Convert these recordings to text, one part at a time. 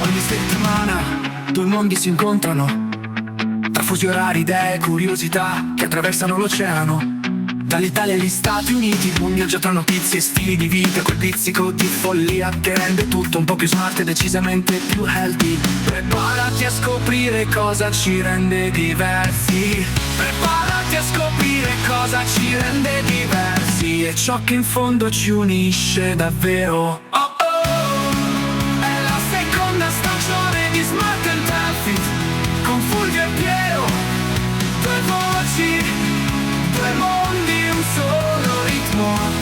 Ogni settimana due mondi si incontrano, tra fusi orari, idee e curiosità che attraversano l'oceano. Dall'Italia agli Stati Uniti, un viaggio tra notizie e stili di vita, quel pizzico di follia che rende tutto un po' più smart e decisamente più healthy. Preparati a scoprire cosa ci rende diversi. Preparati a scoprire cosa ci rende diversi e ciò che in fondo ci unisce davvero. Oh oh, è la seconda stagione di Smart and Healthy con Fulvio e Piero. Due voci, due mondi, un solo ritmo.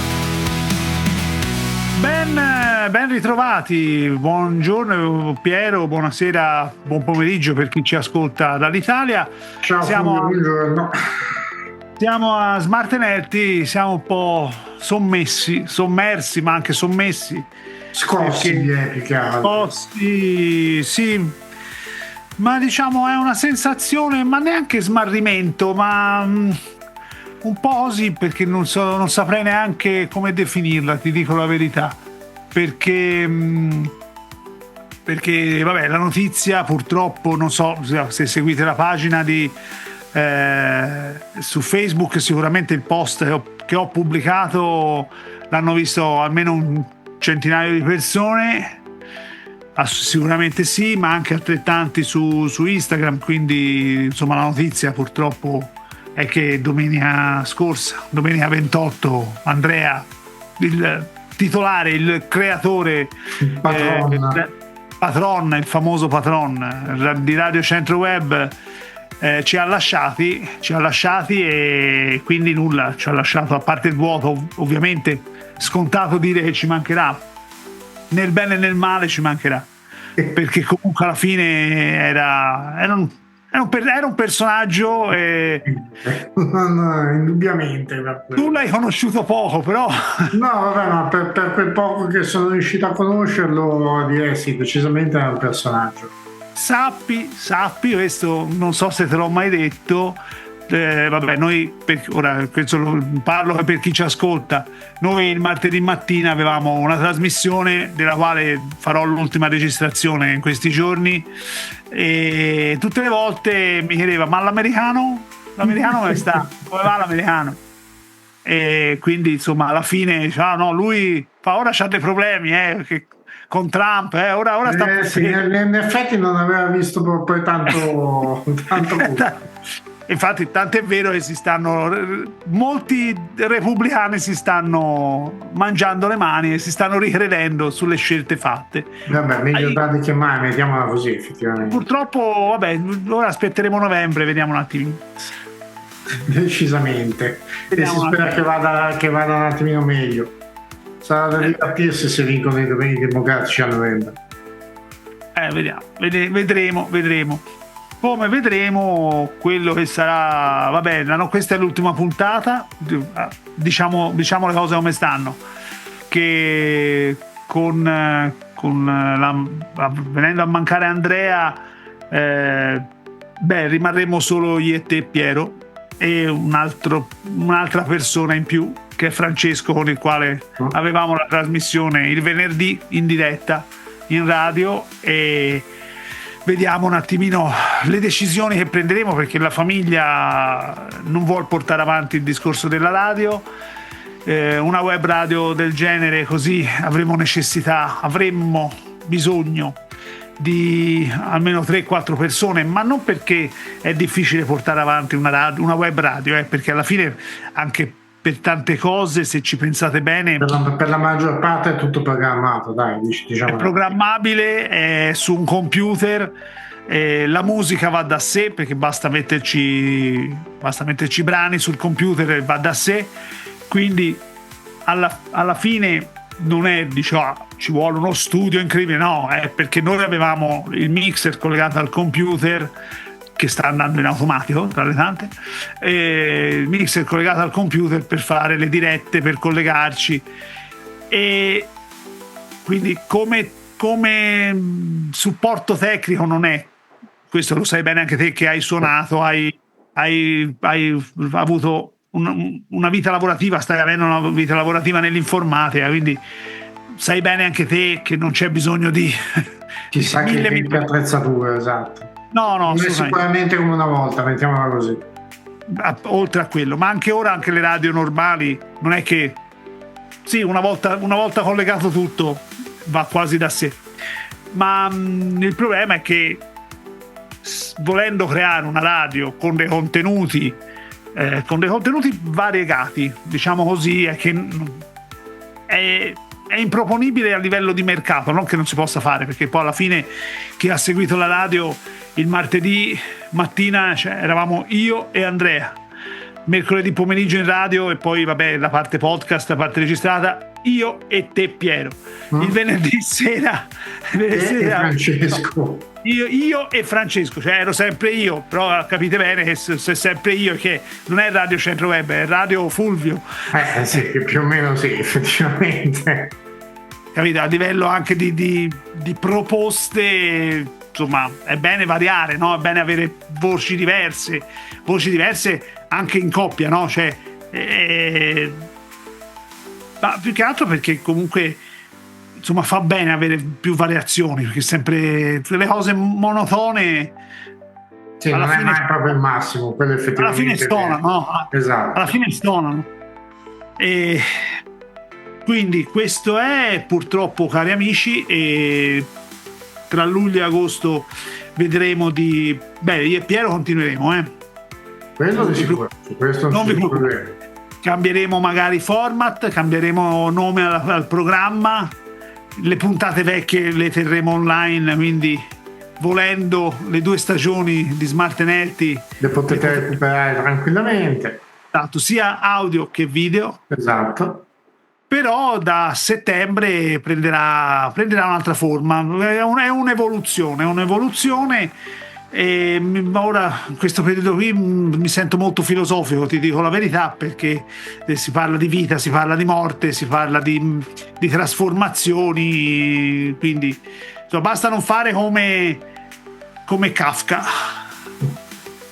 Ben ritrovati, buongiorno Piero, buonasera, buon pomeriggio per chi ci ascolta dall'Italia. Ciao, buongiorno. Siamo a Smart and Healthy, siamo un po' sommersi, ma anche sommessi. Scossi, più che altro. Scossi, sì. Ma diciamo è una sensazione, ma neanche smarrimento, ma un po' così, perché non saprei neanche come definirla, ti dico la verità, perché vabbè, la notizia purtroppo, non so se seguite la pagina su Facebook, sicuramente il post che ho pubblicato l'hanno visto almeno un centinaio di persone, sicuramente sì, ma anche altrettanti su Instagram, quindi insomma la notizia purtroppo è che domenica 28, Andrea, il titolare, il creatore, il patron, il famoso patron di Radio Centro Web, ci ha lasciati e quindi nulla, ci ha lasciato, a parte il vuoto, ovviamente scontato dire che ci mancherà, nel bene e nel male ci mancherà, perché comunque alla fine era un personaggio. No, indubbiamente. Tu l'hai conosciuto poco, però. No, vabbè, ma per quel poco che sono riuscito a conoscerlo, direi sì, decisamente è un personaggio. Sappi, questo non so se te l'ho mai detto. Vabbè, noi ora questo lo parlo per chi ci ascolta. Noi il martedì mattina avevamo una trasmissione della quale farò l'ultima registrazione in questi giorni, e tutte le volte mi chiedeva: ma l'americano come sta? Come va l'americano? E quindi insomma alla fine diceva: no, lui ora c'ha dei problemi perché con Trump, ora sta sì, in effetti non aveva visto poi tanto Infatti, tanto è vero che molti repubblicani si stanno mangiando le mani e si stanno ricredendo sulle scelte fatte. Vabbè, meglio tardi che mai, mettiamola così, effettivamente. Purtroppo, vabbè, ora aspetteremo novembre, vediamo un attimo. Decisamente. E si spera che vada un attimino meglio. Sarà da divertirsi se vincono i democratici a novembre. Vedremo. Come vedremo quello che sarà. Vabbè, questa è l'ultima puntata, diciamo le cose come stanno, che venendo a mancare Andrea, rimarremo solo io e te, Piero, e un'altra persona in più, che è Francesco, con il quale avevamo la trasmissione il venerdì in diretta in radio, e vediamo un attimino le decisioni che prenderemo, perché la famiglia non vuol portare avanti il discorso della radio, una web radio del genere, così avremmo bisogno di almeno 3-4 persone, ma non perché è difficile portare avanti una web radio, perché alla fine anche per tante cose, se ci pensate bene, per la maggior parte è tutto programmato, dai, diciamo. È programmabile, è su un computer, la musica va da sé, perché basta metterci i brani sul computer e va da sé, quindi alla fine non è, ci vuole uno studio incredibile, no, è perché noi avevamo il mixer collegato al computer, che sta andando in automatico tra le tante, il mixer collegato al computer per fare le dirette, per collegarci, e quindi come supporto tecnico non è, questo lo sai bene anche te che hai suonato, hai avuto una vita lavorativa, stai avendo una vita lavorativa nell'informatica, quindi sai bene anche te che non c'è bisogno di Chissà che tempi attrezzature, esatto. No, Non è sicuramente come una volta, mettiamola così. Oltre a quello, ma anche ora anche le radio normali non è che sì, una volta collegato tutto va quasi da sé, ma il problema è che volendo creare una radio con dei contenuti variegati, diciamo così, è che è improponibile a livello di mercato, non che non si possa fare, perché poi alla fine chi ha seguito la radio il martedì mattina eravamo io e Andrea, mercoledì pomeriggio in radio e poi vabbè la parte podcast, la parte registrata io e te Piero, il venerdì sera Francesco. No, io e Francesco, cioè ero sempre io, però capite bene che se sempre io, che non è Radio Centro Web, è Radio Fulvio. Sì, più o meno sì, effettivamente. Capite? A livello anche di proposte, insomma, è bene variare, no? È bene avere voci diverse anche in coppia, no? Cioè, ma più che altro perché comunque insomma fa bene avere più variazioni, perché sempre le cose monotone sì, non è mai proprio il massimo, quello effettivamente alla fine stonano, no? Esatto. Alla fine stonano. E quindi questo è purtroppo, cari amici, e tra luglio e agosto vedremo io e Piero continueremo, quello di sicuro, su questo non c'è problema. Cambieremo magari format, cambieremo nome al programma, le puntate vecchie le terremo online, quindi volendo le 2 stagioni di Smart Energy le potete recuperare tranquillamente, esatto, sia audio che video, esatto. Però da settembre prenderà un'altra forma, è un'evoluzione. E ora in questo periodo qui mi sento molto filosofico, ti dico la verità, perché si parla di vita, si parla di morte, si parla di trasformazioni, quindi insomma, basta non fare come Kafka,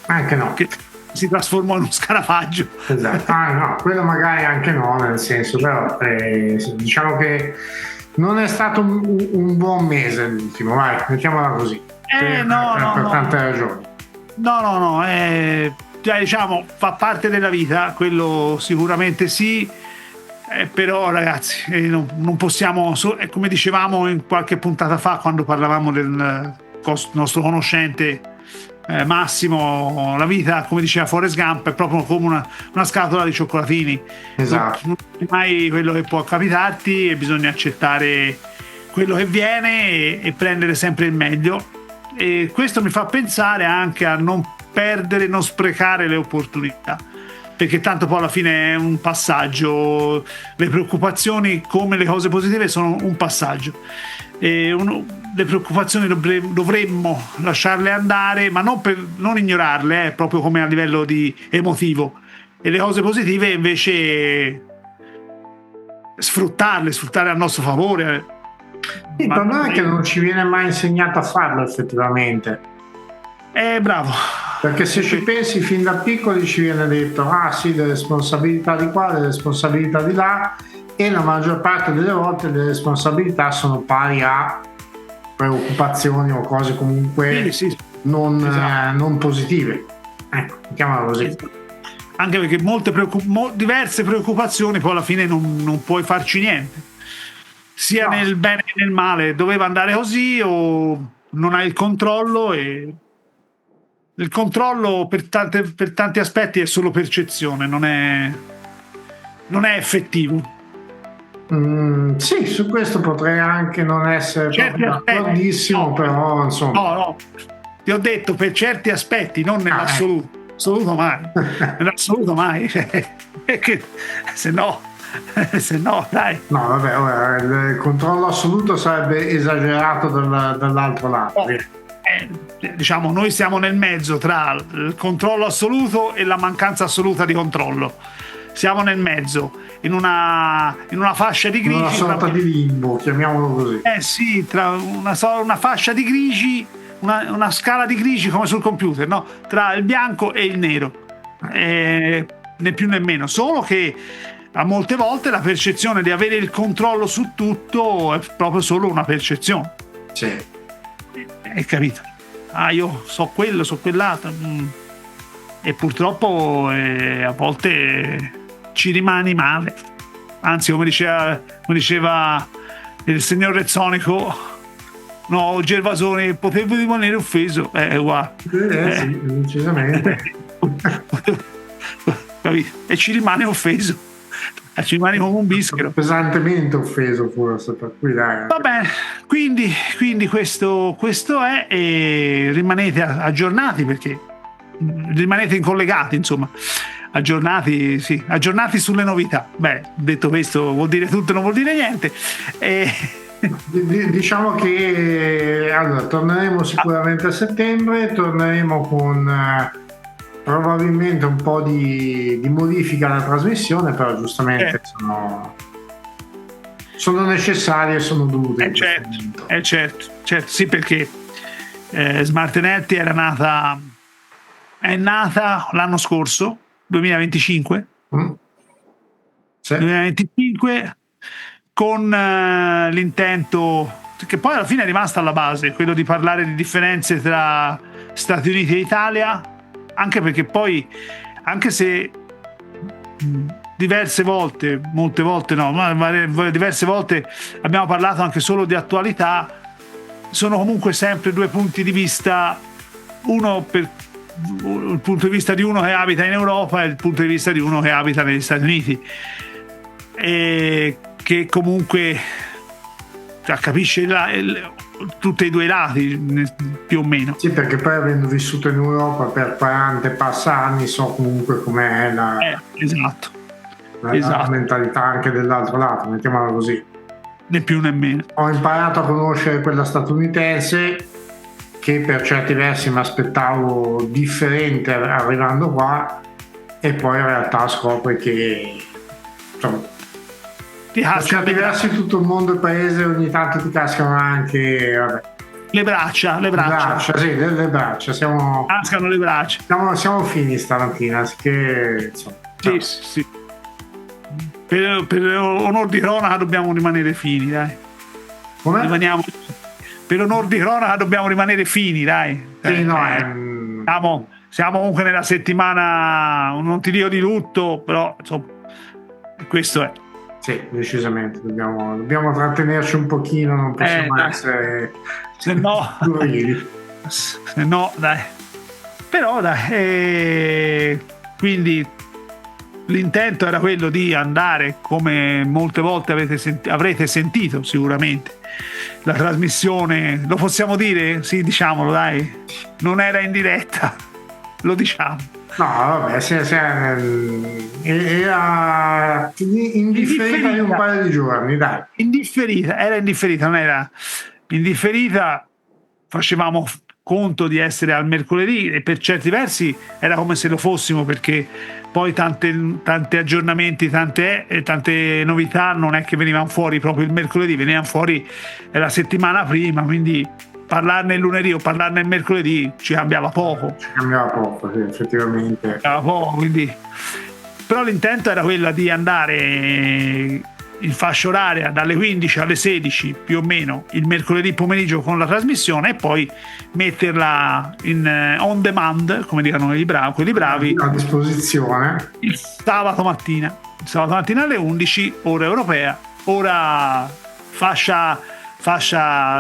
anche no, che si trasformò in uno scarafaggio. Esatto. No, quello magari anche no, nel senso, però diciamo che non è stato un buon mese l'ultimo, vai, mettiamola così. Per tante ragioni. No, diciamo fa parte della vita, quello sicuramente sì, però ragazzi non possiamo, come dicevamo in qualche puntata fa quando parlavamo del nostro conoscente Massimo, la vita, come diceva Forrest Gump, è proprio come una scatola di cioccolatini, esatto. Non è mai quello che può capitarti e bisogna accettare quello che viene e prendere sempre il meglio. E questo mi fa pensare anche a non sprecare le opportunità, perché tanto poi alla fine è un passaggio, le preoccupazioni come le cose positive sono un passaggio, le preoccupazioni dovremmo lasciarle andare, ma non ignorarle, proprio come a livello di emotivo, e le cose positive invece sfruttarle a nostro favore. Il problema è che non ci viene mai insegnato a farlo effettivamente. Bravo. Perché se ci pensi fin da piccoli ci viene detto sì, delle responsabilità di qua, delle responsabilità di là, e la maggior parte delle volte le responsabilità sono pari a preoccupazioni o cose comunque sì. Non positive. Ecco, mettiamola così. Anche perché diverse preoccupazioni poi alla fine non puoi farci niente. Sia nel bene che nel male, doveva andare così o non hai il controllo, e il controllo per tanti aspetti è solo percezione, non è effettivo. Sì, su questo potrei anche non essere d'accordissimo, però insomma. No, ti ho detto per certi aspetti, non nell'assoluto. Assoluto mai. Nell'assoluto mai. Perché se no dai. No, vabbè, ora, il controllo assoluto sarebbe esagerato dall'altro lato. Diciamo, noi siamo nel mezzo tra il controllo assoluto e la mancanza assoluta di controllo. Siamo nel mezzo, in una fascia di grigi. Una sorta di limbo, chiamiamolo così. Sì, tra una fascia di grigi, una scala di grigi come sul computer, no? Tra il bianco e il nero. Né più né meno. Solo che a molte volte la percezione di avere il controllo su tutto è proprio solo una percezione. Sì. Hai capito? Io so quello, so quell'altro. E purtroppo a volte ci rimani male. Anzi, come diceva il signor Rezzonico, no, Gervasoni, potevo rimanere offeso. Guarda. Sì, decisamente. E ci rimane offeso. Ci rimane come un bischero. Pesantemente offeso forse, per cui dai. Va bene, quindi questo è, e rimanete aggiornati, perché rimanete collegati, insomma, aggiornati sulle novità. Beh, detto questo, vuol dire tutto, non vuol dire niente. Diciamo che allora torneremo sicuramente a settembre, torneremo con probabilmente un po' di modifica alla trasmissione, però giustamente sono necessarie e sono dovute. Certo, sì, perché Smartenetti è nata l'anno scorso, 2025. Sì. 2025, con l'intento, che poi alla fine è rimasta alla base, quello di parlare di differenze tra Stati Uniti e Italia, anche perché poi, anche se diverse volte, molte volte no, ma diverse volte abbiamo parlato anche solo di attualità, sono comunque sempre due punti di vista, uno per il punto di vista di uno che abita in Europa e il punto di vista di uno che abita negli Stati Uniti, e che comunque capisce tutti e due i lati più o meno. Sì, perché poi avendo vissuto in Europa per 40 e passa anni so comunque com'è la mentalità anche dell'altro lato, mettiamola così. Né più né meno. Ho imparato a conoscere quella statunitense, che per certi versi mi aspettavo differente arrivando qua, e poi in realtà scopri che insomma, per certi versi tutto il mondo e il paese ogni tanto ti cascano anche le braccia, sì, le braccia, cascano le braccia, siamo fini stamattina, che insomma, sì. Per onor di cronaca dobbiamo rimanere fini, dai. Come? Per onor di cronaca dobbiamo rimanere fini, dai. Sì, siamo comunque nella settimana, non ti dico di lutto, però insomma, questo è. Sì, decisamente dobbiamo trattenerci un pochino, non possiamo essere se no dai. Però dai, quindi l'intento era quello di andare, come molte volte avrete sentito sicuramente, la trasmissione, lo possiamo dire? Sì, diciamolo, dai, non era in diretta, lo diciamo. No, vabbè, era indifferita di un paio di giorni, dai. Era indifferita, non era indifferita, facevamo conto di essere al mercoledì e per certi versi era come se lo fossimo, perché poi tanti aggiornamenti, tante novità non è che venivano fuori proprio il mercoledì, venivano fuori la settimana prima, quindi parlarne il lunedì o parlarne il mercoledì ci cambiava poco. Sì, effettivamente. Quindi. Però l'intento era quella di andare in fascia oraria dalle 15 alle 16 più o meno il mercoledì pomeriggio con la trasmissione, e poi metterla in on demand, come dicono quelli bravi, a disposizione il sabato mattina alle 11 ora europea, ora fascia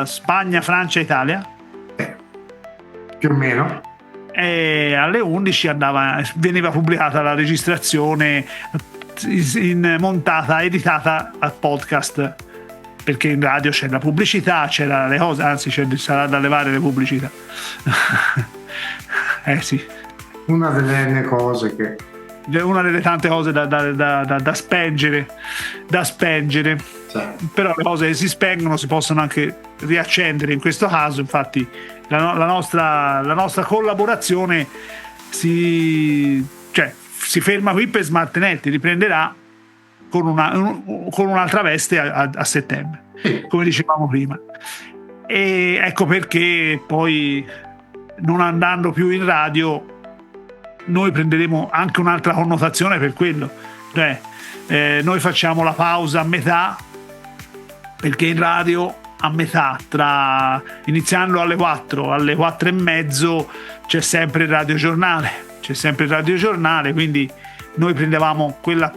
Spagna, Francia, Italia, più o meno, e alle 11 veniva pubblicata la registrazione montata, editata al podcast, perché in radio c'è la pubblicità, c'era le cose, anzi sarà da levare le pubblicità. Sì, una delle cose che una delle tante cose da spengere, sì. Però le cose che si spengono si possono anche riaccendere, in questo caso infatti la nostra collaborazione si ferma qui per Smartenetti, riprenderà con un'altra veste a settembre, come dicevamo prima, e ecco perché poi, non andando più in radio, noi prenderemo anche un'altra connotazione per quello, Cioè, noi facciamo la pausa a metà, perché in radio a metà, iniziando alle 4, alle 4 e mezzo c'è sempre il radiogiornale, quindi noi prendevamo quella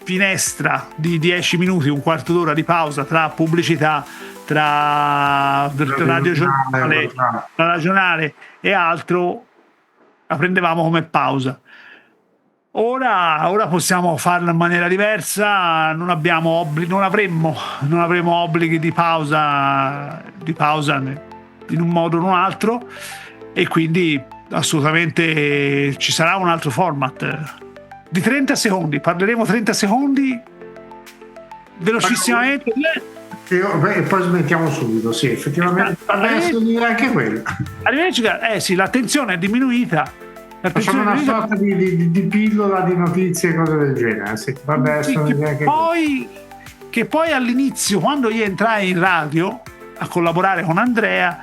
finestra di 10 minuti, un quarto d'ora di pausa tra pubblicità, tra radiogiornale e altro, la prendevamo come pausa. Ora possiamo farlo in maniera diversa, non avremmo obblighi di pausa in un modo o in un altro, e quindi assolutamente ci sarà un altro format di 30 secondi, parleremo 30 secondi velocissimamente e poi smettiamo subito. Sì, effettivamente adesso dire anche quello. Sì, l'attenzione è diminuita. Facciamo una sorta di pillola di notizie e cose del genere. Sì, che poi all'inizio, quando io entrai in radio a collaborare con Andrea,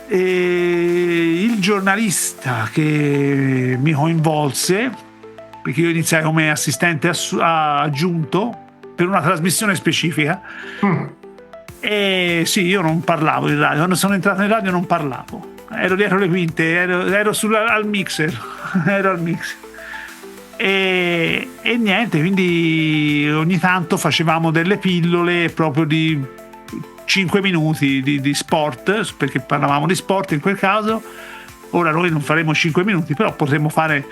il giornalista che mi coinvolse, perché io iniziai come assistente aggiunto per una trasmissione specifica, e sì, io non parlavo in radio. Quando sono entrato in radio non parlavo, ero dietro le quinte, ero al mixer ero al mixer e niente, quindi ogni tanto facevamo delle pillole proprio di 5 minuti di sport, perché parlavamo di sport in quel caso. Ora noi non faremo 5 minuti, però potremmo fare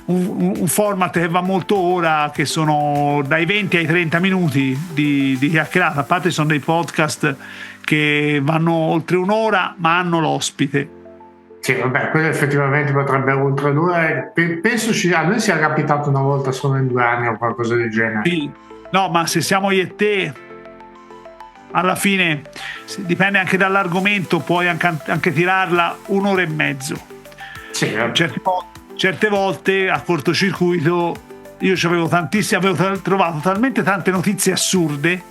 un format che va molto ora, che sono dai 20 ai 30 minuti di chiacchierata. A parte sono dei podcast che vanno oltre un'ora, ma hanno l'ospite. Sì, vabbè, quello effettivamente potrebbe oltre 2 ore. Penso a noi sia capitato una volta solo in 2 anni o qualcosa del genere. Sì. No, ma se siamo io e te, alla fine dipende anche dall'argomento, puoi anche tirarla 1 ora e mezzo. Sì, certe volte a cortocircuito io avevo trovato talmente tante notizie assurde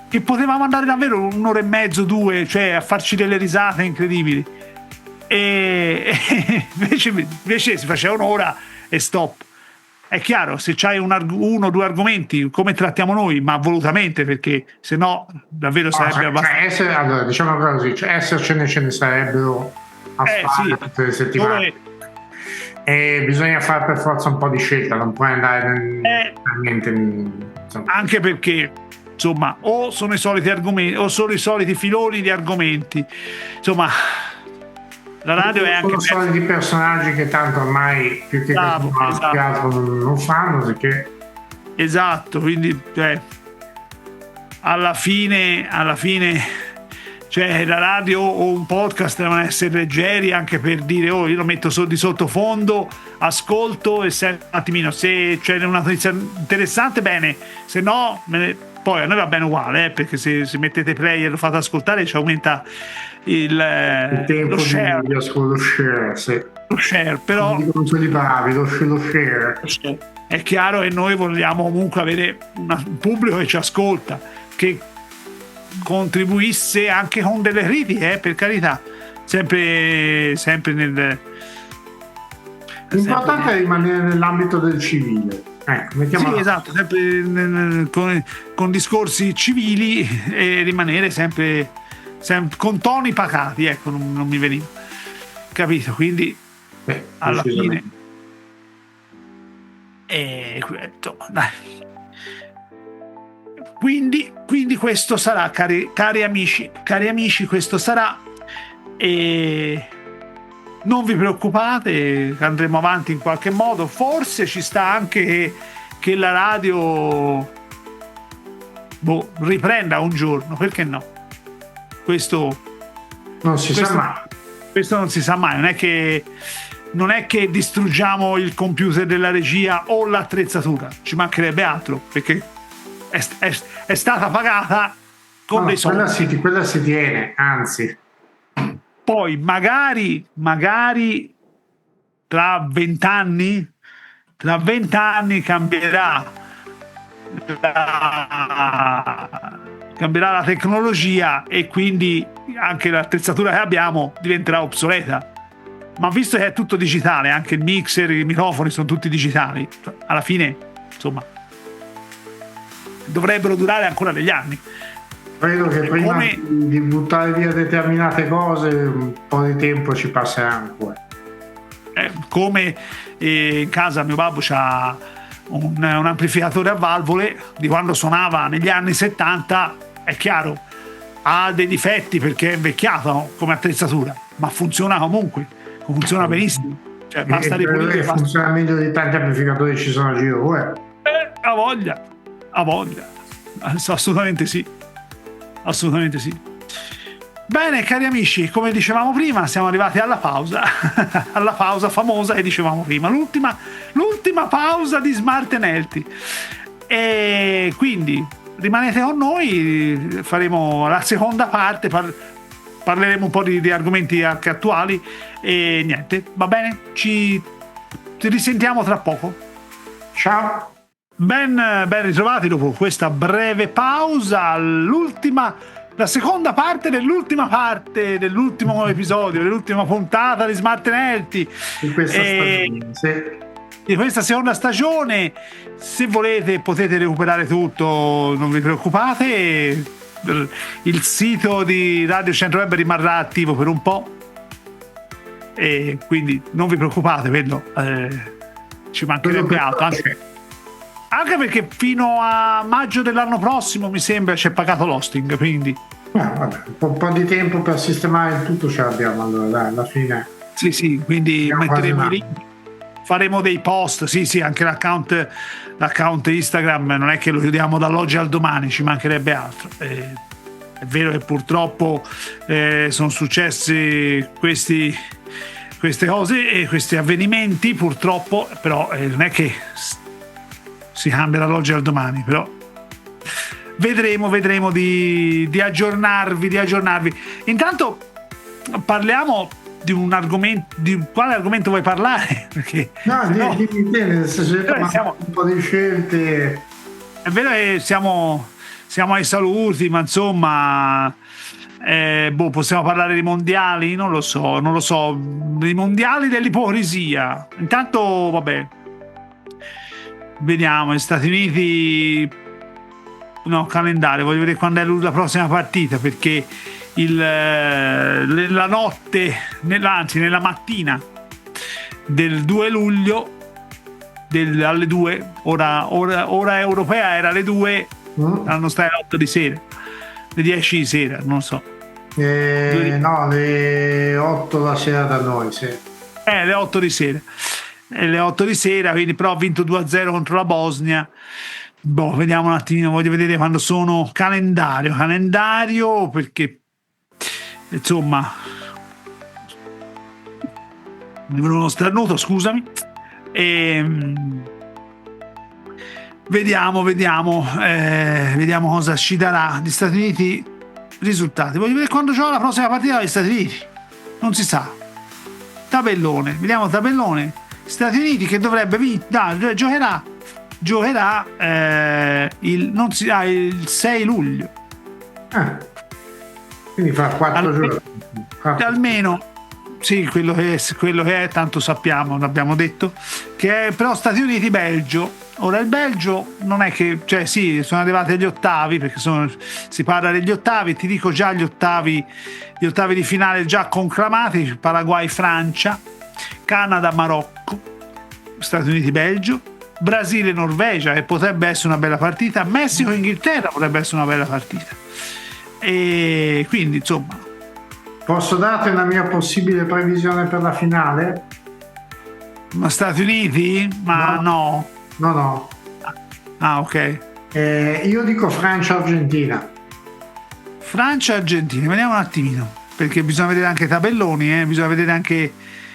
che potevamo andare davvero 1 ora e mezzo, 2, cioè a farci delle risate incredibili, e invece si faceva 1 ora e stop. È chiaro, se c'hai 1 o 2 argomenti come trattiamo noi, ma volutamente, perché se no davvero sarebbe abbastanza. Allora, diciamo così, essercene ce ne sarebbero a fare tutte le settimane. E bisogna fare per forza un po' di scelta, non puoi andare anche perché insomma o sono i soliti argomenti o sono i soliti filoni di argomenti, insomma. La radio è anche soliti personaggi che tanto ormai più che altro non fanno, perché esatto, quindi alla fine cioè la radio o un podcast devono essere leggeri, anche per dire io lo metto di sottofondo, ascolto e un attimino, se c'è una notizia interessante bene, se no poi a noi va bene uguale, perché se mettete play e lo fate ascoltare ci aumenta il tempo lo share. Di ascolto, lo share, però quelli bravi, lo share. È chiaro che noi vogliamo comunque avere un pubblico che ci ascolta, che contribuisse anche con delle critiche, per carità, sempre l'importante è rimanere nell'ambito del civile. Sì, esatto, sempre con discorsi civili, e rimanere sempre con toni pacati, ecco, non mi veniva, capito? Quindi alla fine dai. Quindi questo sarà, cari amici, questo sarà, e non vi preoccupate, andremo avanti in qualche modo. Forse ci sta anche che la radio riprenda un giorno, perché no? Questo non si sa mai. Questo non si sa mai, non è che distruggiamo il computer della regia o l'attrezzatura, ci mancherebbe altro, perché è stata pagata con dei soldi. Quella si tiene, anzi. Poi magari tra 20 anni cambierà la tecnologia, e quindi anche l'attrezzatura che abbiamo diventerà obsoleta. Ma visto che è tutto digitale, anche il mixer, i microfoni sono tutti digitali, alla fine insomma dovrebbero durare ancora degli anni. Credo che prima di buttare via determinate cose un po' di tempo ci passerà ancora. Come in casa mio babbo c'ha un amplificatore a valvole di quando suonava negli anni 70, è chiaro, ha dei difetti perché è invecchiato come attrezzatura, ma funziona comunque, funziona benissimo. Cioè, basta ripulire. Funziona meglio di tanti amplificatori che ci sono a giro. Ha voglia, assolutamente sì. Assolutamente sì. Bene, cari amici, come dicevamo prima, siamo arrivati alla pausa, alla pausa famosa che dicevamo prima, l'ultima pausa di Smart & Healthy. E quindi rimanete con noi, faremo la seconda parte, parleremo un po' di argomenti anche attuali e niente, va bene? Ci risentiamo tra poco. Ciao. Ben ritrovati dopo questa breve pausa, la seconda parte dell'ultimo episodio, dell'ultima puntata di Smart & Healthy di questa seconda stagione. Se volete potete recuperare tutto, non vi preoccupate, il sito di Radio Centro Web rimarrà attivo per un po' e quindi non vi preoccupate, vedo, ci mancherebbe altro, anche perché fino a maggio dell'anno prossimo mi sembra c'è pagato l'hosting, quindi vabbè, un po' di tempo per sistemare il tutto ce l'abbiamo, allora dai, alla fine sì, quindi metteremo i link, faremo dei post, sì, anche l'account Instagram non è che lo chiudiamo dall'oggi al domani, ci mancherebbe altro. È vero che purtroppo sono successi queste cose e questi avvenimenti, purtroppo, però non è che si cambia dall'oggi al domani, però vedremo di aggiornarvi. Intanto parliamo di un argomento. Di quale argomento vuoi parlare? Perché dimmi te, nel senso che siamo un po' di scelte. È vero che siamo ai saluti, ma insomma possiamo parlare di mondiali, non lo so, dei mondiali dell'ipocrisia. Intanto vabbè, vediamo gli Stati Uniti, calendario, voglio vedere quando è la prossima partita, perché la notte, nella mattina del 2 luglio alle 2 ora europea era alle 2, hanno stai alle 8 di sera, le 10 di sera, non so, no, le 8 la sera da noi, sì. Le 8 di sera, le 8 di sera, quindi però ha vinto 2-0 contro la Bosnia. Vediamo un attimino, voglio vedere quando sono calendario, perché insomma mi venuto uno starnuto, scusami. Vediamo cosa ci darà gli Stati Uniti, risultati. Voglio vedere quando gioca la prossima partita degli Stati Uniti, non si sa. Tabellone, vediamo il tabellone. Stati Uniti che dovrebbe giocherà il 6 luglio. Quindi fa 4 giorni. Almeno, sì, quello che è, tanto sappiamo, l'abbiamo detto, che è però Stati Uniti-Belgio. Ora il Belgio non è che, cioè sì, sono arrivati agli ottavi, perché si parla degli ottavi, ti dico già gli ottavi di finale già conclamati: Paraguay-Francia, Canada-Marocco, Stati Uniti-Belgio, Brasile-Norvegia, che potrebbe essere una bella partita, Messico-Inghilterra potrebbe essere una bella partita, e quindi insomma. Posso darti una mia possibile previsione per la finale? Ma Stati Uniti? Ma no. Ah, ok. Io dico Francia-Argentina. Francia-Argentina, vediamo un attimino, perché bisogna vedere anche i tabelloni, bisogna vedere anche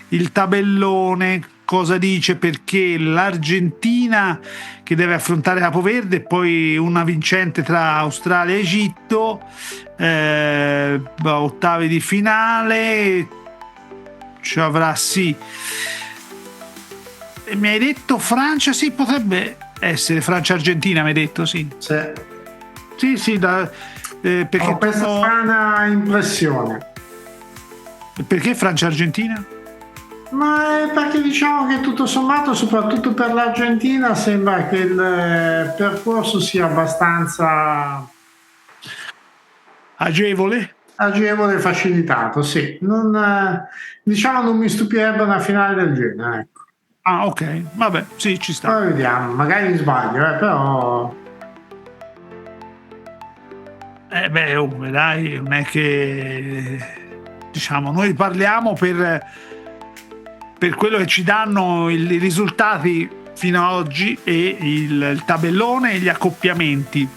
il tabellone cosa dice, perché l'Argentina che deve affrontare Capoverde e poi una vincente tra Australia e Egitto, ottavi di finale ci avrà, sì. E mi hai detto Francia, sì, potrebbe essere Francia-Argentina, mi hai detto, sì, perché ho questa strana impressione. Perché Francia-Argentina? Ma è perché diciamo che tutto sommato, soprattutto per l'Argentina, sembra che il percorso sia abbastanza Agevole? agevole e facilitato, sì. Non, diciamo non mi stupirebbe una finale del genere, ecco. Ah, ok, vabbè, sì, ci sta. Poi vediamo, magari sbaglio, però. Beh, dai, non è che diciamo, noi parliamo per quello che ci danno i risultati fino ad oggi e il tabellone e gli accoppiamenti.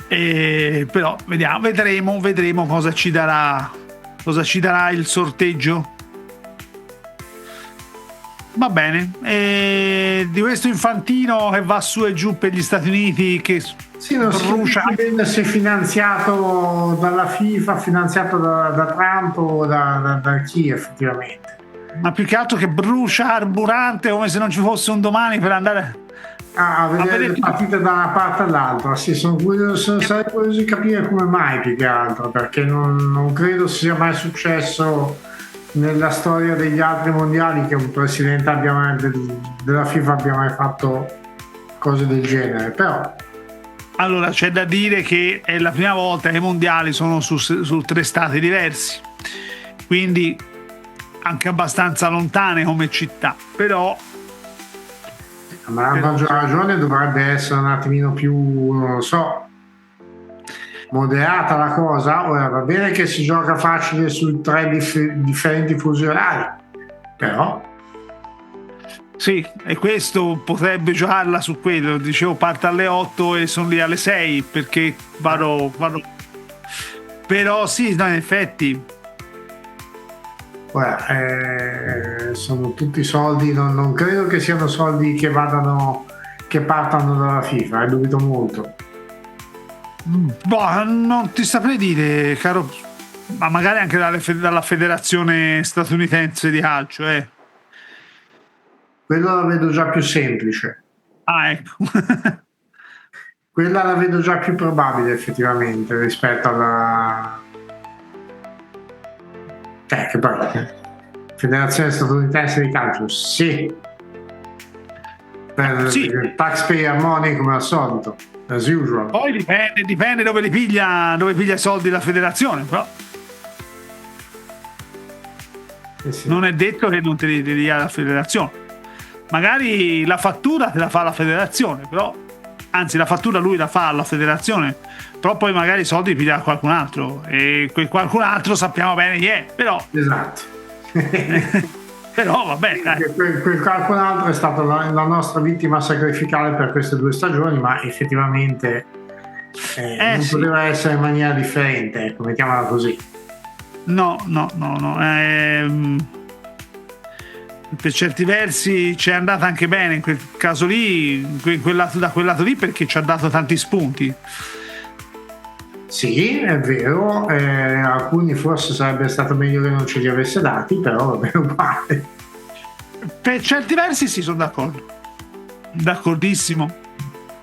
Però vedremo cosa ci darà il sorteggio. Va bene, di questo Infantino che va su e giù per gli Stati Uniti, che sì, non brucia. si vede se finanziato dalla FIFA, finanziato da Trump o da chi effettivamente. Ma più che altro che brucia carburante come se non ci fosse un domani per andare a vedere le partite da una parte all'altra. Sì, sarei curioso di capire come mai, più che altro, perché non credo sia mai successo nella storia degli altri mondiali che un presidente della FIFA abbia mai fatto cose del genere. Però allora c'è da dire che è la prima volta che i mondiali sono su 3 stati diversi, quindi anche abbastanza lontane come città, però ma a maggior ragione dovrebbe essere un attimino più, non lo so, moderata la cosa. Ora va bene che si gioca facile su 3 differenti fusi orari, però sì, e questo potrebbe giocarla su quello. Dicevo, parte alle 8 e sono lì alle 6 perché vado. Però sì, no, in effetti sono tutti soldi, non credo che siano soldi che partano dalla FIFA, dubito molto. Boh, non ti saprei dire, caro, ma magari anche dalla federazione statunitense di calcio, Quello la vedo già più semplice. Ah, ecco. Quella la vedo già più probabile effettivamente rispetto alla che poi federazione statunitense di calcio, sì, Sì. Taxpayer money come al solito, as usual. Poi dipende dove piglia i soldi la federazione, però Sì. non è detto che non te li dia la federazione. Magari la fattura te la fa la federazione, però anzi la fattura lui la fa alla federazione, però poi magari i soldi piglia qualcun altro e quel qualcun altro sappiamo bene chi è, però Esatto. però vabbè, dai. Quel qualcun altro è stato la nostra vittima sacrificale per queste 2 stagioni, ma effettivamente non sì. poteva essere in maniera differente, ecco, mettiamola così. No. Per certi versi ci è andata anche bene in quel caso lì, da quel lato lì, perché ci ha dato tanti spunti. Sì, è vero, alcuni forse sarebbe stato meglio che non ce li avesse dati, però va bene uguale. Per certi versi sì, sono d'accordissimo.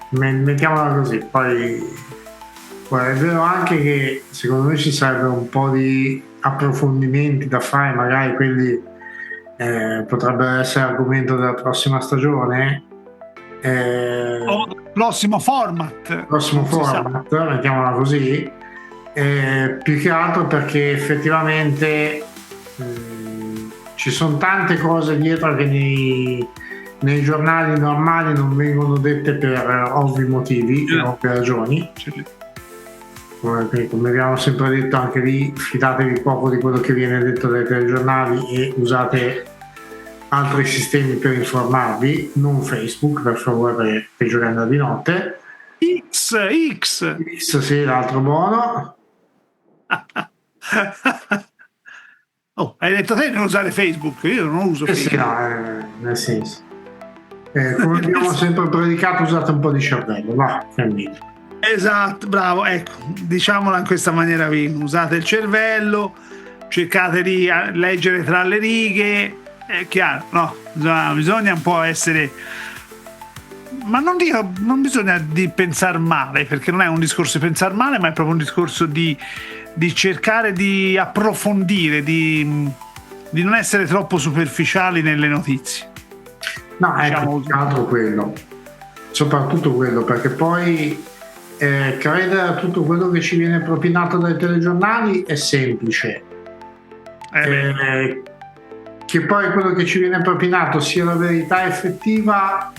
Mettiamola così, poi è vero anche che secondo me ci sarebbe un po' di approfondimenti da fare, magari quelli potrebbero essere argomento della prossima stagione. Prossimo format, mettiamola così, più che altro perché effettivamente ci sono tante cose dietro che nei giornali normali non vengono dette per ovvi motivi e ovvie ragioni. Come abbiamo sempre detto anche lì, fidatevi poco di quello che viene detto dai telegiornali e usate altri sistemi per informarvi, non Facebook per favore, perché peggio che andare di notte. X Sì, l'altro buono. Hai detto te di non usare Facebook, io non uso Facebook. Sì, no, nel senso, come abbiamo sempre predicato, usate un po' di cervello, va, fermino. Esatto, bravo, ecco, diciamola in questa maniera qui, usate il cervello, cercate di leggere tra le righe, è chiaro, no? Bisogna un po' essere, ma non bisogna di pensare male, perché non è un discorso di pensare male, ma è proprio un discorso di cercare di approfondire, di di non essere troppo superficiali nelle notizie. No, ecco, più altro quello, soprattutto quello, perché poi credere a tutto quello che ci viene propinato dai telegiornali è semplice. Che poi quello che ci viene propinato sia la verità effettiva,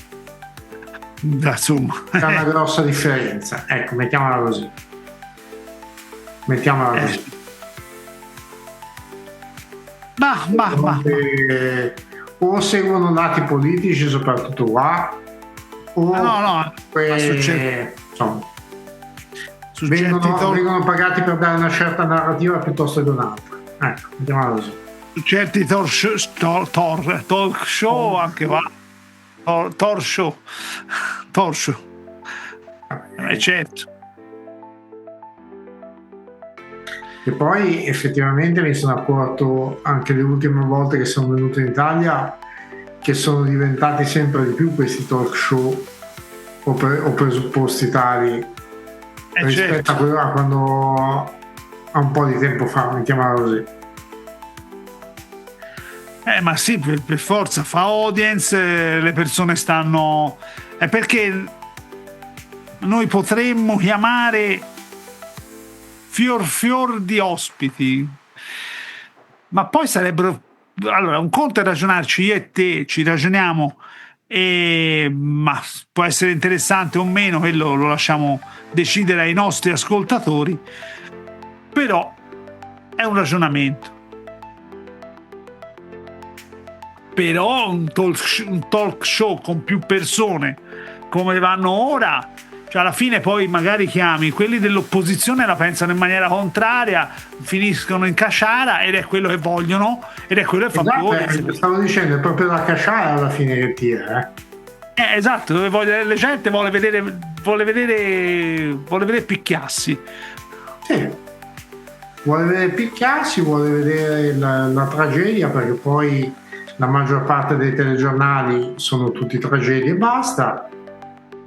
insomma, c'è una grossa differenza. Ecco, mettiamola così. O seguono lati politici, soprattutto qua, o vengono pagati per dare una certa narrativa piuttosto che un'altra. Ecco, mettiamola così. Su certi talk show anche va. Talk show. Certo. E poi effettivamente mi sono accorto anche le ultime volte che sono venuto in Italia che sono diventati sempre di più questi talk show o presupposti tali rispetto a quando a un po' di tempo fa, mettiamola così. Ma sì, per forza fa audience, le persone stanno. È perché noi potremmo chiamare fior di ospiti, ma poi sarebbero. Allora, un conto è ragionarci io e te, ci ragioniamo, ma può essere interessante o meno, quello lo lasciamo decidere ai nostri ascoltatori, però è un ragionamento. Però un talk show con più persone come vanno ora, cioè alla fine poi magari chiami quelli dell'opposizione, la pensano in maniera contraria, finiscono in casciara ed è quello che vogliono ed è quello che fa più audience. Stavo dicendo, è proprio la casciara alla fine che tira. Esatto, la gente vuole vedere picchiarsi. Sì. Vuole vedere picchiarsi, vuole vedere la tragedia, perché poi la maggior parte dei telegiornali sono tutti tragedie e basta.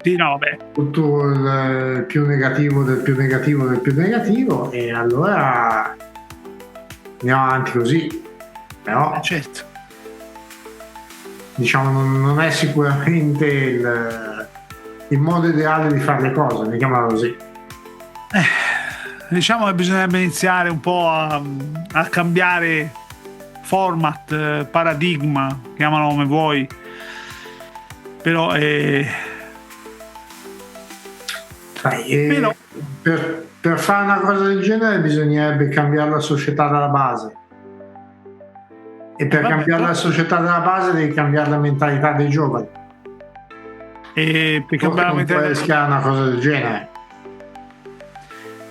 Sì, no, beh. Tutto il più negativo del più negativo del più negativo, e allora andiamo avanti così. Però certo, diciamo non è sicuramente il modo ideale di fare le cose, mettiamola così. Diciamo che bisognerebbe iniziare un po' a cambiare format, paradigma, chiamalo come vuoi, però però per fare una cosa del genere bisognerebbe cambiare la società dalla base, e per cambiare la società dalla base devi cambiare la mentalità dei giovani, e per cambiare la mentalità puoi rischiare una cosa del genere.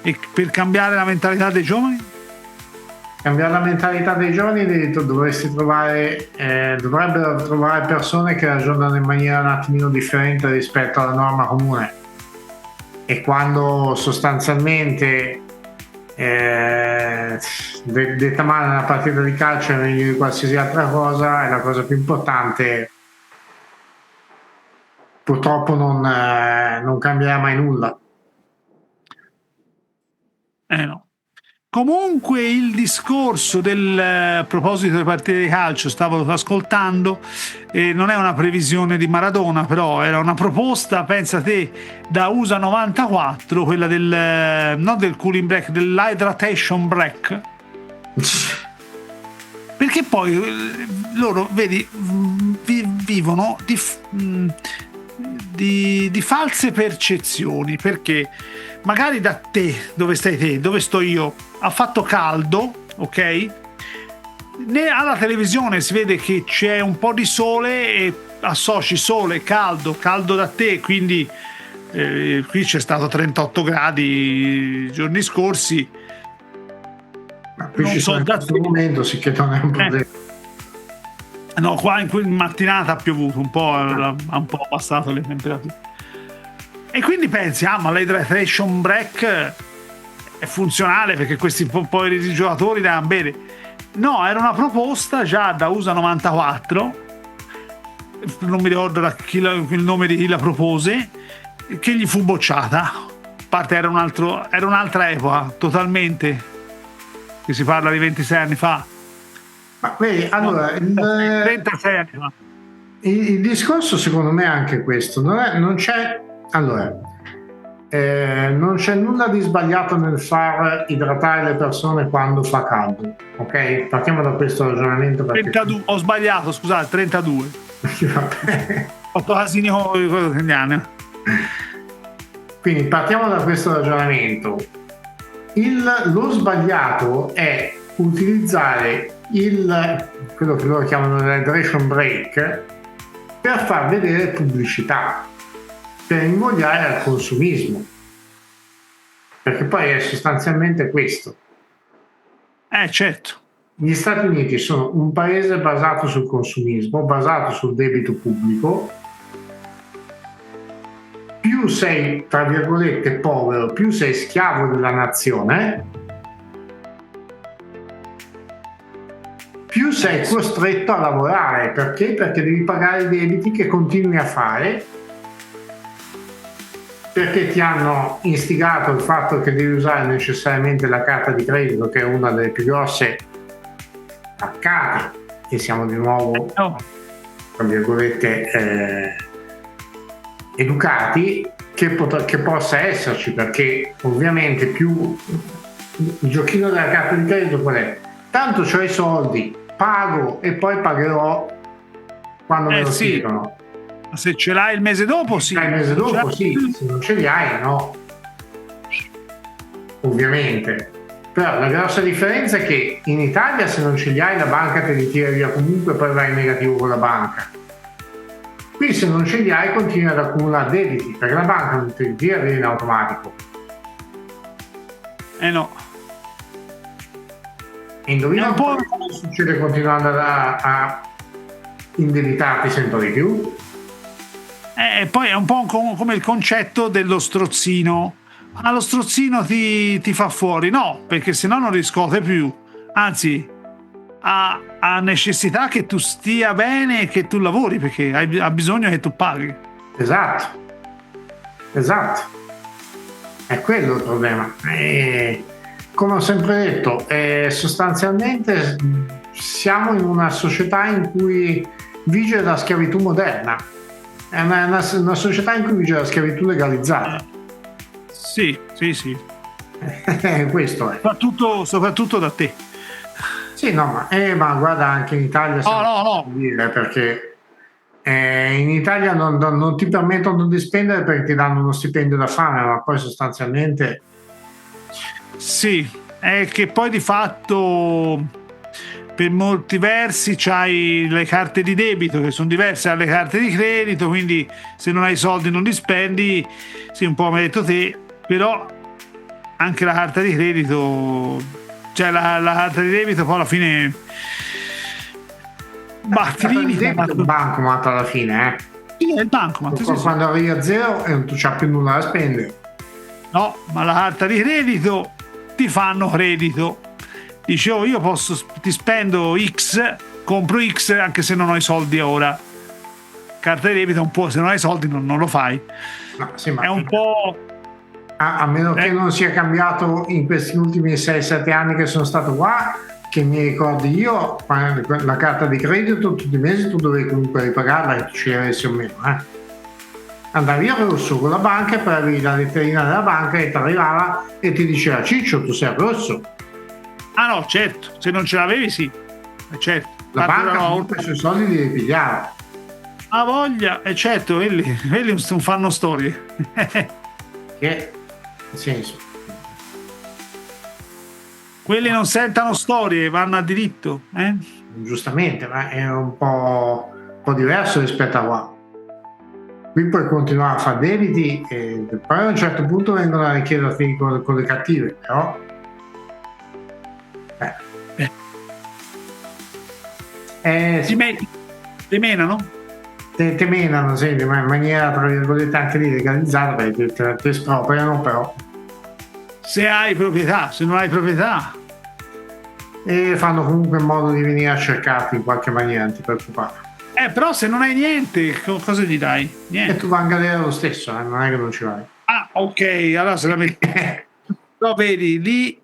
E per cambiare la mentalità dei giovani? Cambiare la mentalità dei giovani dovrebbero trovare persone che ragionano in maniera un attimino differente rispetto alla norma comune, e quando sostanzialmente detta male una partita di calcio è meglio di qualsiasi altra cosa, è la cosa più importante, purtroppo non cambierà mai nulla. No. Comunque il discorso del proposito delle partite di calcio, stavo ascoltando, non è una previsione di Maradona, però era una proposta, pensa te, da USA 94, quella non del cooling break, dell'hydration break, perché poi loro, vedi, vivono di false percezioni, perché magari da te, dove stai te, dove sto io, ha fatto caldo, ok? Alla televisione si vede che c'è un po' di sole e associ sole, caldo da te, quindi qui c'è stato 38 gradi i giorni scorsi. Ma qui non so da questo momento, sì, che non è un problema. No, qua in mattinata ha piovuto un po', ha un po' abbassato le temperature. E quindi pensi, ma l'hydration break è funzionale perché questi poveri giocatori devono bere. No, era una proposta già da USA 94, non mi ricordo il nome di chi la propose, che gli fu bocciata. A parte era un'altra epoca, totalmente, che si parla di 26 anni fa. Ma vedi, allora, 36 anni fa. il discorso secondo me è anche questo, non c'è, allora, non c'è nulla di sbagliato nel far idratare le persone quando fa caldo, ok? Partiamo da questo ragionamento perché 32, ho sbagliato, scusate, 32. vabbè. 8 casini con gli anni. Quindi partiamo da questo ragionamento. Lo sbagliato è utilizzare quello che loro chiamano l'hydration break per far vedere pubblicità, per invogliare al consumismo, perché poi è sostanzialmente questo. Certo. Gli Stati Uniti sono un paese basato sul consumismo, basato sul debito pubblico. Più sei, tra virgolette, povero, più sei schiavo della nazione, più sei costretto a lavorare. Perché? Perché devi pagare i debiti che continui a fare, perché ti hanno instigato il fatto che devi usare necessariamente la carta di credito, che è una delle più grosse taccate, e siamo di nuovo, tra virgolette, educati, che possa esserci, perché ovviamente più il giochino della carta di credito qual è? Tanto c'ho i soldi, pago e poi pagherò quando me lo chiedono. Se ce l'hai il mese dopo, sì. Il mese dopo, sì. Se non ce li hai, no. Ovviamente. Però la grossa differenza è che in Italia, se non ce li hai, la banca te li tira via comunque, poi vai in negativo con la banca. Qui se non ce li hai continui ad accumulare debiti, perché la banca non te li tira via in automatico. No. E indovina un po' cosa succede continuando a indebitarti sempre di più? Poi è un po' come il concetto dello strozzino. Ma lo strozzino ti fa fuori? No, perché sennò non riscuote più. Anzi, ha necessità che tu stia bene e che tu lavori, perché ha bisogno che tu paghi. Esatto. È quello il problema. Come ho sempre detto, sostanzialmente siamo in una società in cui vige la schiavitù moderna. È una società in cui vige la schiavitù legalizzata. Sì. Questo è. Soprattutto da te. Sì, no, ma guarda, anche in Italia no. Dire, perché in Italia non ti permettono di spendere perché ti danno uno stipendio da fame, ma poi sostanzialmente sì, è che poi di fatto per molti versi c'hai le carte di debito che sono diverse dalle carte di credito, quindi se non hai soldi non li spendi, sì, un po' come hai detto te, però anche la carta di credito, cioè la carta di debito poi alla fine ti limita. È un bancomat alla fine, Sì, è il bancomat. Quando arrivi a zero e non tu c'hai più nulla da spendere. No, ma la carta di credito ti fanno credito. Dici, io ti spendo X, compro X anche se non ho i soldi ora. Carta di debito un po', se non hai soldi non lo fai. No, sì, ma è un po'. A meno che non sia cambiato in questi ultimi 6-7 anni che sono stato qua, che mi ricordi io, la carta di credito tutti i mesi tu dovevi comunque ripagarla che tu ci avessi o meno. Andavi a rosso con la banca e poi avevi la letterina della banca e ti arrivava e ti diceva: Ciccio, tu sei a rosso. Ah no, certo, se non ce l'avevi sì, certo. La banca comunque sui soldi li ripigliava. Ha voglia, certo, quelli non fanno storie. Che senso? Quelli non sentono storie, vanno a diritto. Giustamente, ma è un po' diverso rispetto a qua. Qui puoi continuare a fare debiti e poi a un certo punto vengono a richiederti con le cattive, però ti menano? Te menano, sì, in maniera tra virgolette anche lì legalizzata, perché ti spropriano, però se hai proprietà, se non hai proprietà e fanno comunque in modo di venire a cercarti in qualche maniera, non ti preoccupare. Però se non hai niente, cosa gli dai? Niente. E tu vai in galera lo stesso, non è che non ci vai. Ah, ok, allora se la metti. No, vedi, lì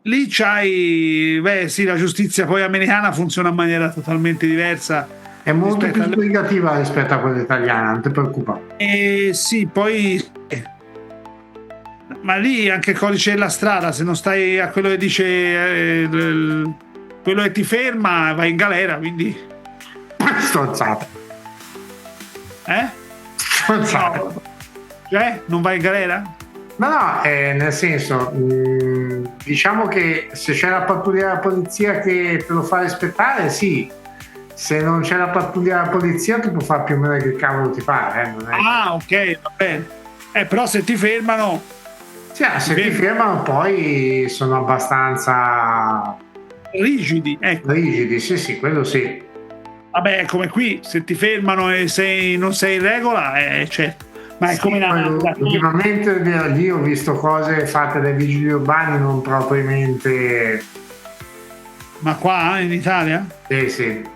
lì c'hai, beh sì, la giustizia poi americana funziona in maniera totalmente diversa. È molto più sbrigativa rispetto a quella italiana, non ti preoccupare. Sì, poi ma lì anche il codice della strada, se non stai a quello che dice quello che ti ferma, vai in galera, quindi Stronzata. Stronzata. No. Cioè, non vai in galera? No, nel senso, diciamo che se c'è la pattuglia della polizia che te lo fa rispettare, sì. Se non c'è la pattuglia della polizia, tu puoi fare più o meno che cavolo ti pare. Non è... Ah, ok, va bene. Però se ti fermano... Sì, se ti fermano poi sono abbastanza... rigidi, ecco. Rigidi, sì, quello sì. Vabbè, come qui, se ti fermano e non sei in regola, certo. Ma è sì, come ultimamente lì ho visto cose fatte dai vigili urbani non propriamente. Ma qua in Italia? Sì.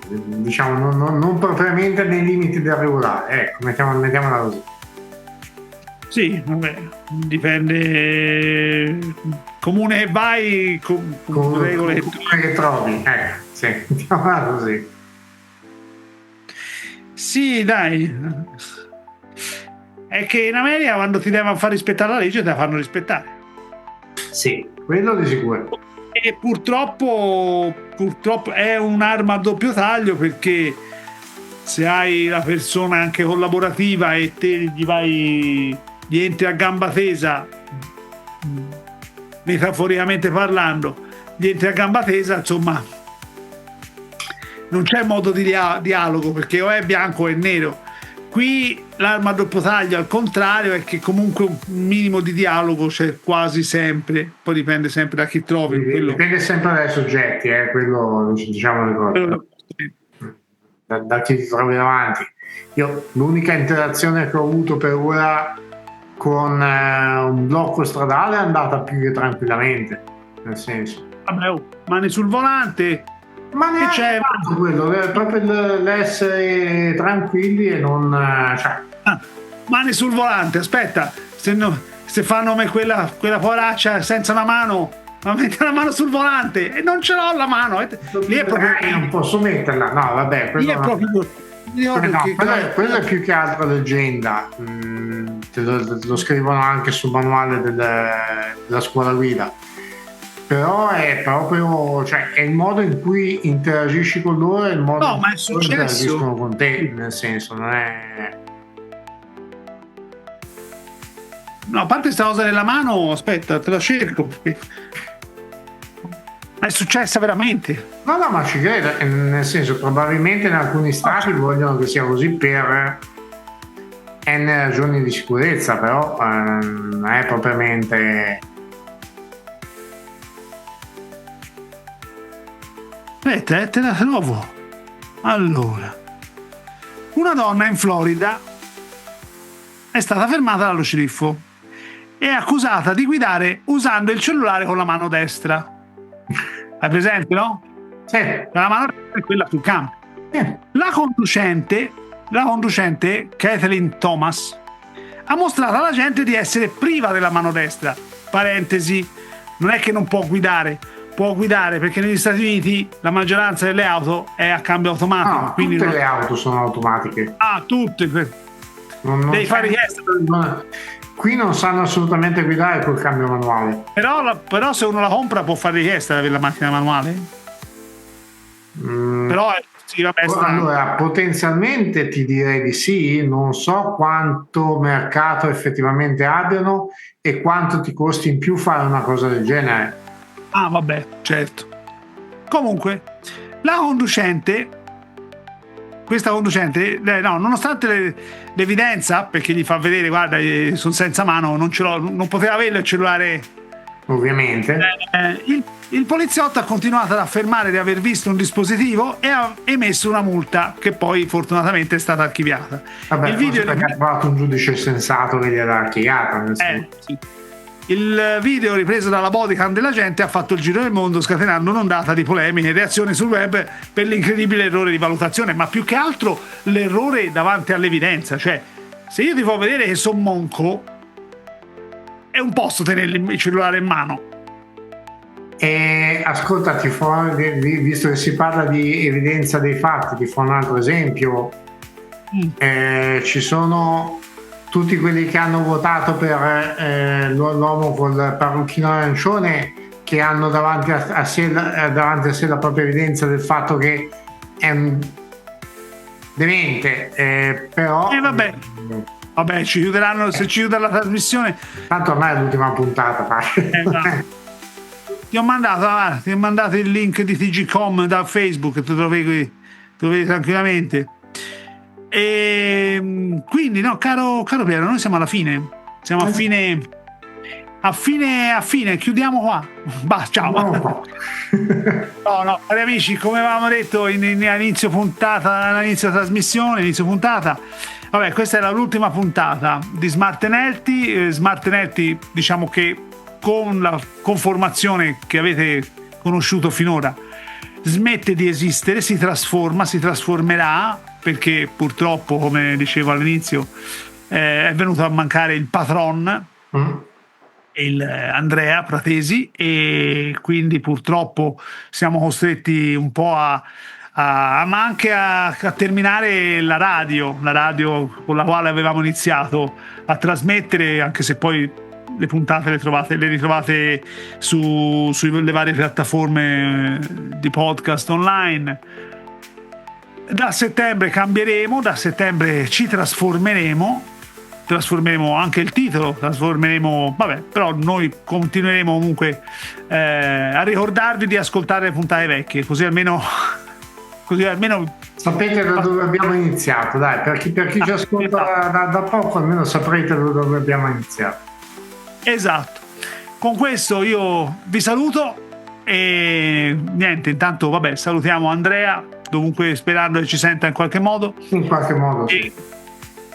Diciamo non propriamente nei limiti del regolare, ecco, mettiamola così. Sì, vabbè, dipende. Comune che vai, con regole che trovi, sì, mettiamola così. Sì, dai. È che in America quando ti devono far rispettare la legge te la fanno rispettare. Sì, quello di sicuro. E purtroppo è un'arma a doppio taglio, perché se hai la persona anche collaborativa e te gli entri a gamba tesa, metaforicamente parlando, gli entri a gamba tesa, insomma non c'è modo di dialogo, perché o è bianco o è nero. Qui l'arma a doppio taglio al contrario è che comunque un minimo di dialogo c'è quasi sempre, poi dipende sempre da chi trovi. Dipende sempre dai soggetti, quello diciamo le cose. Da chi ti trovi davanti. Io l'unica interazione che ho avuto per ora con un blocco stradale è andata più che tranquillamente, nel senso. Vabbè, mani sul volante. Ma che c'è quello, è proprio l'essere tranquilli e non mani sul volante, aspetta, se fanno come quella poraccia senza una mano, ma mette la mano sul volante e non ce l'ho la mano, lì è proprio non posso metterla, no vabbè, quello lì è proprio quello è più che altro leggenda, lo scrivono anche sul manuale della scuola guida. Però è proprio, cioè, è il modo in cui interagisci con loro e il modo in cui interagiscono con te, nel senso, non è. No, a parte questa cosa della mano, aspetta, te la cerco. Ma è successa veramente? No, ma ci credo, nel senso, probabilmente in alcuni stati vogliono che sia così per N ragioni di sicurezza, però non è propriamente. Aspetta, te la trovo. Allora, una donna in Florida è stata fermata dallo sceriffo e è accusata di guidare usando il cellulare con la mano destra. Hai presente, no? Sì. La mano destra è quella sul campo. Sì. La conducente, Kathleen Thomas, ha mostrato alla gente di essere priva della mano destra. Parentesi, non è che non può guidare perché negli Stati Uniti la maggioranza delle auto è a cambio automatico. No, quindi tutte le auto sono automatiche. Tutte. Devi fare richiesta. Qui non sanno assolutamente guidare col cambio manuale. Però se uno la compra può fare richiesta di avere la macchina manuale. Però sì, vabbè, allora potenzialmente ti direi di sì, non so quanto mercato effettivamente abbiano e quanto ti costi in più fare una cosa del genere. Vabbè, certo. Comunque, questa conducente, no, nonostante l'evidenza, perché gli fa vedere, guarda, sono senza mano, non ce l'ho, non poteva avere il cellulare. Ovviamente. Il poliziotto ha continuato ad affermare di aver visto un dispositivo e ha emesso una multa che poi fortunatamente è stata archiviata. Vabbè, il video perché ha trovato un giudice sensato che gliel'ha archiviata. Sì. Il video ripreso dalla bodycam della gente ha fatto il giro del mondo, scatenando un'ondata di polemiche e reazioni sul web per l'incredibile errore di valutazione, ma più che altro l'errore davanti all'evidenza. Cioè, se io ti faccio vedere che sono monco è un posto tenere il cellulare in mano. E ascolta, visto che si parla di evidenza dei fatti, ti fa un altro esempio. Ci sono tutti quelli che hanno votato per l'uomo col parrucchino arancione, che hanno davanti a sé la propria evidenza del fatto che è un demente, però vabbè, ci chiuderanno se ci chiude la trasmissione. Tanto ormai è l'ultima puntata. Ti ho mandato il link di TGcom da Facebook, tu lo vedi tranquillamente. E quindi no, caro Piero, noi siamo alla fine, siamo a fine, chiudiamo qua. Ciao. No, cari amici, come avevamo detto all'inizio trasmissione, vabbè, questa era l'ultima puntata di Smart and Healthy. Smart and Healthy, diciamo che con la conformazione che avete conosciuto finora smette di esistere, si trasformerà, perché purtroppo, come dicevo all'inizio, è venuto a mancare il patron, il Andrea Pratesi, e quindi purtroppo siamo costretti un po' ma anche a terminare la radio con la quale avevamo iniziato a trasmettere, anche se poi le puntate le ritrovate sulle varie piattaforme di podcast online. Da settembre cambieremo, da settembre ci trasformeremo anche il titolo, però noi continueremo comunque a ricordarvi di ascoltare le puntate vecchie, così almeno sapete da dove abbiamo iniziato, dai, per chi ci ascolta da poco, almeno saprete da dove abbiamo iniziato. Esatto. Con questo io vi saluto e niente, intanto salutiamo Andrea, dovunque, sperando che ci senta in qualche modo. Sì.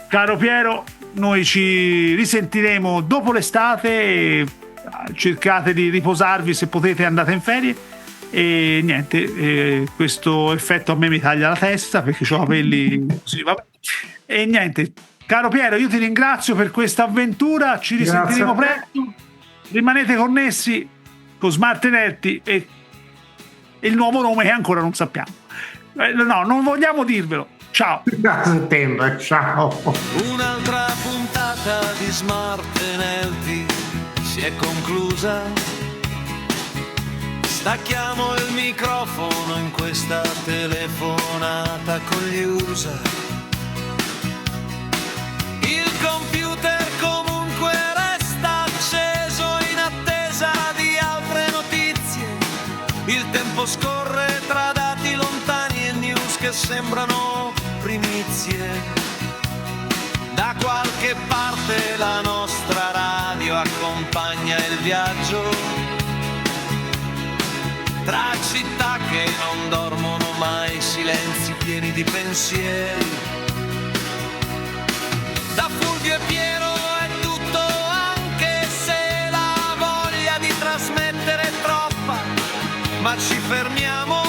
Caro Piero, noi ci risentiremo dopo l'estate e cercate di riposarvi, se potete andate in ferie. E niente, questo effetto a me mi taglia la testa perché ho capelli così, vabbè. E niente, caro Piero, io ti ringrazio per questa avventura, ci risentiremo presto, rimanete connessi con Smart and Healthy e il nuovo nome che ancora non sappiamo, no, non vogliamo dirvelo. Ciao. A settembre, ciao. Un'altra puntata di Smart and Healthy si è conclusa. Stacchiamo il microfono in questa telefonata con gli USA. Il computer comunque resta acceso in attesa di altre notizie. Il tempo scorre tra dati lontani e news che sembrano primizie. Da qualche parte la nostra radio accompagna il viaggio tra città che non dormono mai, silenzi pieni di pensieri. Da Fulvio e Piero è tutto, anche se la voglia di trasmettere è troppa, ma ci fermiamo